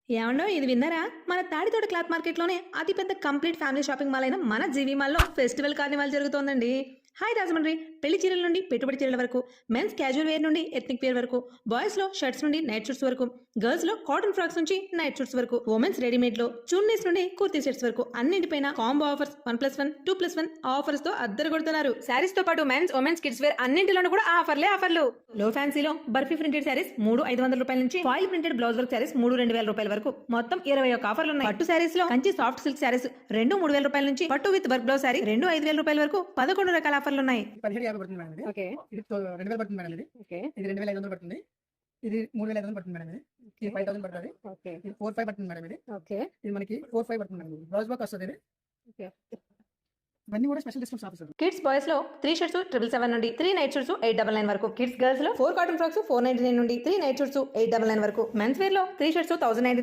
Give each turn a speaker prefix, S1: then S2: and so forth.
S1: ఏమండో ఇది విన్నారా? మన తాడితోట క్లాత్ మార్కెట్లోనే అతిపెద్ద కంప్లీట్ ఫ్యామిలీ షాపింగ్ మాల్ అయిన మన జీవీ మాల్లో ఫెస్టివల్ కార్నివాల్ జరుగుతోందండి. హాయ్ రాజమండ్రి. పెళ్లి చీరల నుండి పెట్టుబడి చీరల వరకు, మెన్స్ క్యాజువల్ వేర్ నుండి ఎథ్నిక్ వేర్ వరకు, బాయ్స్ లో షర్ట్స్ నుండి నైట్ షూట్స్ వరకు, గర్ల్స్ లో కాటన్ ఫ్రాక్స్ నుంచి నైట్ షూట్స్ వరకు, ఉమెన్స్ రెడీమేడ్ లో చున్నీస్ నుండి కుర్తీ సెట్స్ వరకు అన్నింటిపైన కాంబో ఆఫర్స్ 1+1 2+1 ఆఫర్స్ తో అద్దరు కొడుతున్నారు. శారీస్ తో పాటు మెన్స్ ఉమెన్స్ కిడ్స్ వేర్ అన్నింటిలోనూ కూడా ఆఫర్లు. లో ఫ్యాన్సీలో బర్ఫీ ప్రింటెడ్ శారీస్ 3,500 రూపాయల నుంచి foil printed blouse work saris 2,000 రూపాయల వరకు మొత్తం 21 ఆఫర్లు ఉన్నాయి. పట్టు శారీస్ లో కంచి సాఫ్ట్ సిల్క్ శారీస్ 3,000 రూపాయల నుంచి పట్టు విత్ వర్క్ బ్లౌజ్ శారీ 5,000 రూపాయల వరకు 11 రకాల ఆఫర్లు ఉన్నాయి.
S2: 1750 పడుతుంది మేడం. ఇది 2,000 పడుతుంది మేడం. ఇది 2,500 పడుతుంది. ఇది 3,500 పడుతుంది మేడం. ఇది 5,000 పడుతుంది. ఇది 4,500 పడుతుంది మేడం. ఇది మనకి 4,500 పడుతుంది మేడం. బ్లౌజ్ వర్క్ వస్తుంది. ఇవన్నీ కూడా special discounts offers.
S1: Kids boys లో 3 షర్ట్స్ 777 నుండి 3 నైట్ షర్ట్స్ 899 వరకు, కిడ్స్ గర్ల్స్ లో 4 కాటన్ ఫ్రాక్స్ 499 నుండి 3 నైట్ షర్ట్స్ 899 వరకు, మెన్స్ వేర్ లో 3 షర్ట్స్ 1,099